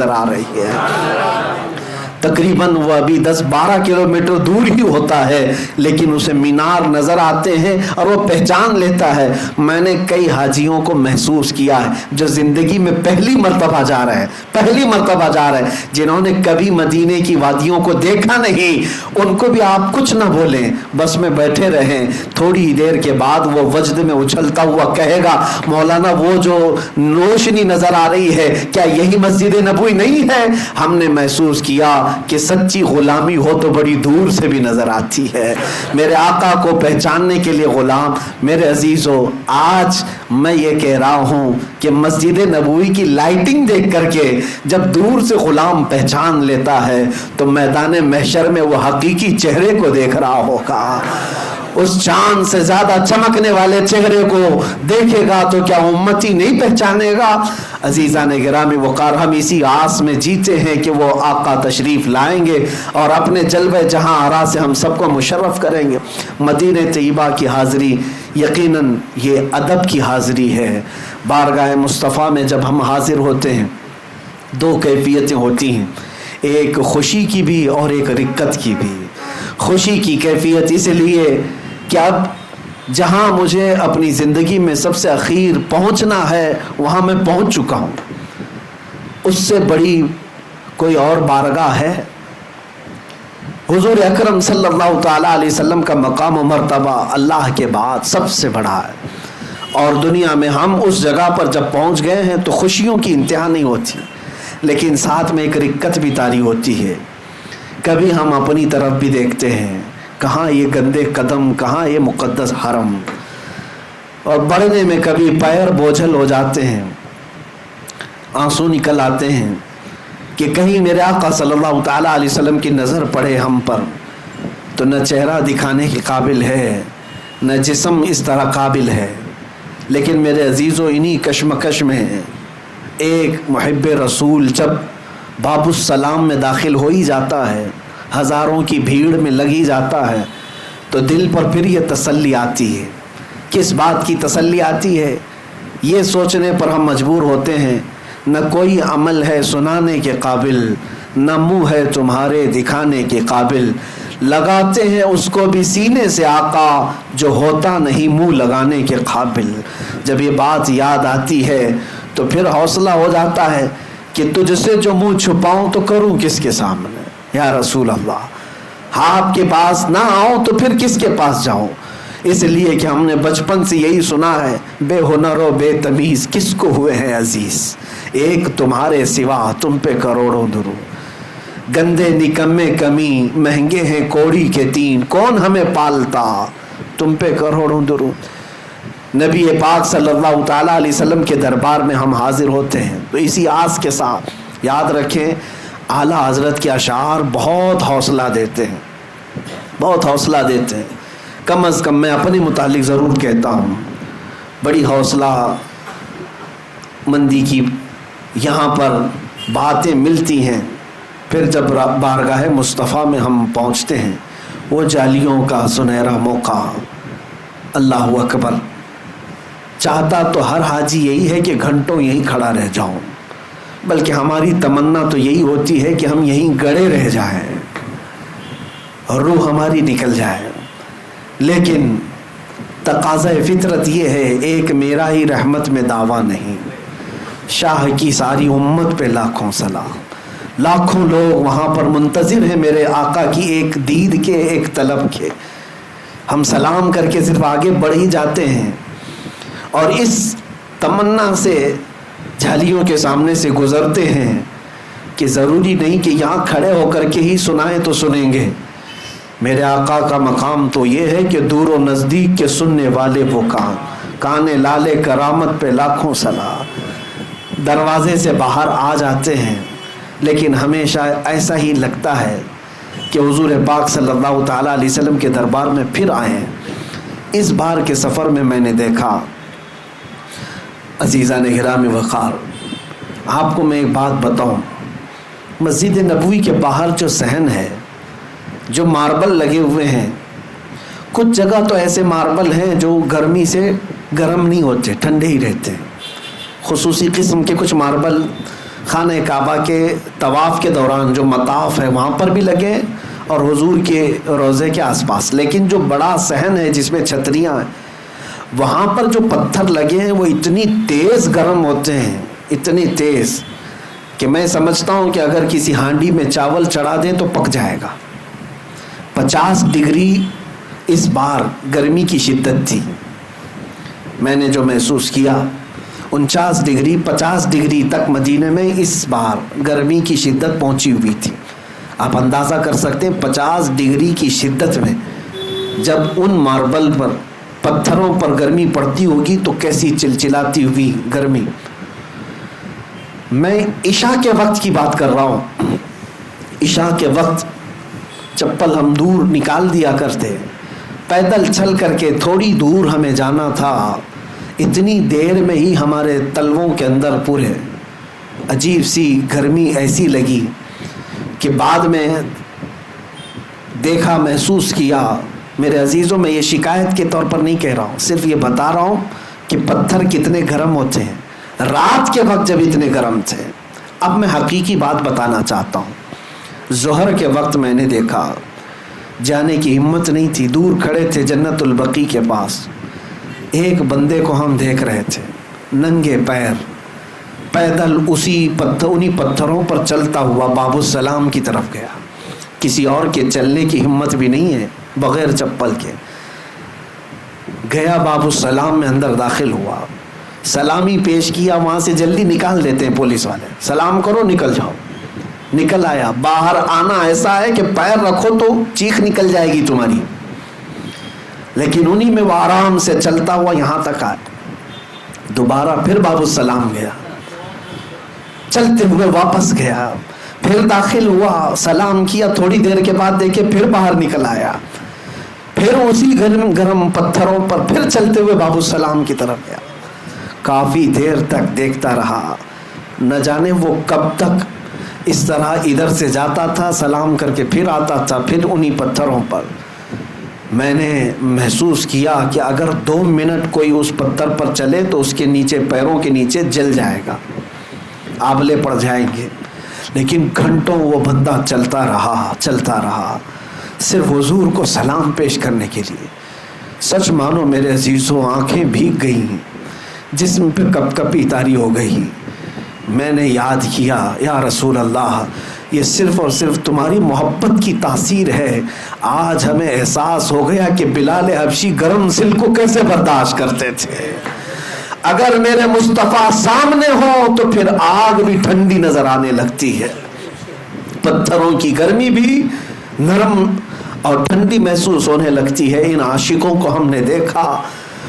नजर आ रही है। तकरीबन वो अभी 10-12 किलोमीटर दूर ही होता है, लेकिन उसे मीनार नजर आते हैं और वो पहचान लेता है। मैंने कई हाजियों को महसूस किया है जो जिंदगी में पहली मर्तबा जा रहे हैं, जिन्होंने कभी मदीने की वादियों को देखा नहीं, उनको भी आप कुछ ना बोलें, बस में बैठे रहें। थोड़ी देर के बाद वो वजद में उछलता हुआ कहेगा, मौलाना वो जो रोशनी नजर आ रही है, क्या यही मस्जिद नबवी नहीं है? हमने महसूस किया कि सच्ची गुलामी हो तो बड़ी दूर से भी नजर आती है। मेरे आका को पहचानने के लिए गुलाम, मेरे अजीजों, आज मैं ये कह रहा हूँ कि मस्जिद नबवी की लाइटिंग देख करके जब दूर से गुलाम पहचान लेता है तो मैदान महशर में वो हकीकी चेहरे को देख रहा होगा। उस चांद से ज्यादा चमकने वाले चेहरे को देखेगा तो क्या उम्मती नहीं पहचानेगा? अजीज़ान गिरामी वक़ार, हम इसी आस में जीते हैं कि वो आका तशरीफ लाएंगे और अपने जलवे जहां आरा से हम सबको मुशर्रफ करेंगे। मदीने तैयबा की हाज़िरी यकीनन ये अदब की हाज़िरी है। बारगाह मुस्तफ़ा में जब हम हाजिर होते हैं, दो कैफियतें होती हैं, एक खुशी की भी और एक रिक्कत की भी। खुशी की कैफियत इसलिए कि अब जहाँ मुझे अपनी ज़िंदगी में सबसे अखीर पहुँचना है वहाँ मैं पहुँच चुका हूँ। उससे बड़ी कोई और बारगाह है? हुजूर अकरम सल्लल्लाहु ताला अलैहि वसल्लम का मकाम व मर्तबा अल्लाह के बाद सबसे बड़ा है। और दुनिया में हम उस जगह पर जब पहुँच गए हैं तो खुशियों की इंतहा नहीं होती, लेकिन साथ में एक रिक्कत भी तारी होती है। कभी हम अपनी तरफ भी देखते हैं, कहाँ ये गंदे कदम, कहाँ ये मुक़द्दस हरम, और बढ़ने में कभी पैर बोझल हो जाते हैं, आंसू निकल आते हैं कि कहीं मेरे आका सल्लल्लाहु ताला अलैहि वसल्लम की नज़र पड़े हम पर तो न चेहरा दिखाने के काबिल है, न जिस्म इस तरह काबिल है। लेकिन मेरे अजीज़ों, इन्हीं कश्मकश में एक मुहिब्ब रसूल जब बाबुस्सलाम में दाखिल हो ही जाता है, हज़ारों की भीड़ में लगी जाता है, तो दिल पर फिर ये तसल्ली आती है। किस बात की तसल्ली आती है? ये सोचने पर हम मजबूर होते हैं, न कोई अमल है सुनाने के काबिल, न मुँह है तुम्हारे दिखाने के काबिल, लगाते हैं उसको भी सीने से आका जो होता नहीं मुँह लगाने के काबिल। जब ये बात याद आती है तो फिर हौसला हो जाता है कि तुझसे जो मुंह छुपाऊं तो करूं किसके सामने, या रसूल अल्लाह। आपके पास ना आऊं तो फिर किसके पास जाऊं? इसलिए कि हमने बचपन से यही सुना है, बेहुनर व बेतमीज़ किसको हुए हैं अजीज़, एक तुम्हारे सिवा तुम पे करोड़ों दुरूद। गंदे निकम्मे कमी महंगे हैं कौड़ी के तीन, कौन हमें पालता तुम पे करोड़ों दुरूद। नबी पाक सल्लल्लाहु ताला अलैहि वसल्लम के दरबार में हम हाजिर होते हैं तो इसी आस के साथ याद रखें, आला हज़रत के अशार बहुत हौसला देते हैं, बहुत हौसला देते हैं। कम अज़ कम मैं अपने मुतालिक ज़रूर कहता हूँ, बड़ी हौसला मंदी की यहाँ पर बातें मिलती हैं। फिर जब बारगाह मुस्तफ़ा में हम पहुँचते हैं, वो जालियों का सुनहरा मौका, अल्लाहु अकबर। चाहता तो हर हाजी यही है कि घंटों यहीं खड़ा रह जाऊं, बल्कि हमारी तमन्ना तो यही होती है कि हम यहीं गड़े रह जाएं और रूह हमारी निकल जाए। लेकिन तकाज़ा फितरत ये है, एक मेरा ही रहमत में दावा नहीं, शाह की सारी उम्मत पे लाखों सलाम। लाखों लोग वहाँ पर मुंतज़िर हैं मेरे आका की एक दीद के, एक तलब के। हम सलाम करके सिर्फ आगे बढ़ ही जाते हैं और इस तमन्ना से झालियों के सामने से गुजरते हैं कि ज़रूरी नहीं कि यहाँ खड़े होकर के ही सुनाएं तो सुनेंगे। मेरे आका का मकाम तो ये है कि दूर व नज़दीक के सुनने वाले वो काने लाले करामत पे लाखों सलाम। दरवाजे से बाहर आ जाते हैं, लेकिन हमेशा ऐसा ही लगता है कि हुजूर पाक सल्लल्लाहु ताला अलैहि वसल्लम के दरबार में फिर आए। इस बार के सफ़र में मैंने देखा, अज़ीज़ान गिरामी वक़ार, आपको मैं एक बात बताऊं, मस्जिद नबवी के बाहर जो सहन है, जो मार्बल लगे हुए हैं, कुछ जगह तो ऐसे मार्बल हैं जो गर्मी से गर्म नहीं होते, ठंडे ही रहते हैं। खुसूसी किस्म के कुछ मार्बल خانہ کعبہ کے طواف کے دوران جو مطاف ہے وہاں پر بھی لگے اور حضور کے روضے کے آس پاس، لیکن جو بڑا صحن ہے جس میں چھتریاں ہیں وہاں پر جو پتھر لگے ہیں وہ اتنی تیز گرم ہوتے ہیں، اتنی تیز کہ میں سمجھتا ہوں کہ اگر کسی ہانڈی میں چاول چڑھا دیں تو پک جائے گا۔ 50 ڈگری اس بار گرمی کی شدت تھی، میں نے جو محسوس کیا 49 ڈگری 50 ڈگری تک مدینے میں اس بار گرمی کی شدت پہنچی ہوئی تھی۔ آپ اندازہ کر سکتے ہیں 50 ڈگری کی شدت میں جب ان ماربل پر پتھروں پر گرمی پڑتی ہوگی تو کیسی چلچلاتی ہوئی گرمی۔ میں عشاء کے وقت کی بات کر رہا ہوں، عشاء کے وقت چپل ہم دور نکال دیا کرتے، پیدل چل کر کے تھوڑی دور ہمیں جانا تھا، اتنی دیر میں ہی ہمارے تلووں کے اندر پورے عجیب سی گرمی ایسی لگی کہ بعد میں دیکھا، محسوس کیا۔ میرے عزیزوں، میں یہ شکایت کے طور پر نہیں کہہ رہا ہوں، صرف یہ بتا رہا ہوں کہ پتھر کتنے گرم ہوتے ہیں رات کے وقت جب اتنے گرم تھے۔ اب میں حقیقی بات بتانا چاہتا ہوں، ظہر کے وقت میں نے دیکھا، جانے کی ہمت نہیں تھی، دور کھڑے تھے جنت البقیع کے پاس، ایک بندے کو ہم دیکھ رہے تھے ننگے پیر پیدل انہی پتھروں پر چلتا ہوا باب السلام کی طرف گیا۔ کسی اور کے چلنے کی ہمت بھی نہیں ہے، بغیر چپل کے گیا، باب السلام میں اندر داخل ہوا، سلامی پیش کیا، وہاں سے جلدی نکال دیتے ہیں پولیس والے، سلام کرو نکل جاؤ، نکل آیا۔ باہر آنا ایسا ہے کہ پیر رکھو تو چیخ نکل جائے گی تمہاری، لیکن انہی میں وہ آرام سے چلتا ہوا یہاں تک آیا۔ دوبارہ پھر باب السلام گیا، چلتے ہوئے واپس گیا، پھر داخل ہوا، سلام کیا، تھوڑی دیر کے بعد دیکھے پھر باہر نکل آیا، پھر اسی گرم پتھروں پر پھر چلتے ہوئے باب السلام کی طرف گیا۔ کافی دیر تک دیکھتا رہا، نہ جانے وہ کب تک اس طرح ادھر سے جاتا تھا، سلام کر کے پھر آتا تھا، پھر انہی پتھروں پر۔ میں نے محسوس کیا کہ اگر 2 منٹ کوئی اس پتھر پر چلے تو اس کے نیچے، پیروں کے نیچے جل جائے گا، آبلے پڑ جائیں گے، لیکن گھنٹوں وہ بندہ چلتا رہا صرف حضور کو سلام پیش کرنے کے لیے۔ سچ مانو میرے عزیزوں، آنکھیں بھیگ گئیں، جسم پہ کپ کپی طاری ہو گئی۔ میں نے یاد کیا، یا رسول اللہ، یہ صرف اور صرف تمہاری محبت کی تاثیر ہے۔ آج ہمیں احساس ہو گیا کہ بلال حبشی گرم سل کو کیسے برداشت کرتے تھے۔ اگر میرے مصطفیٰ سامنے ہو تو پھر آگ بھی ٹھنڈی نظر آنے لگتی ہے، پتھروں کی گرمی بھی نرم اور ٹھنڈی محسوس ہونے لگتی ہے۔ ان عاشقوں کو ہم نے دیکھا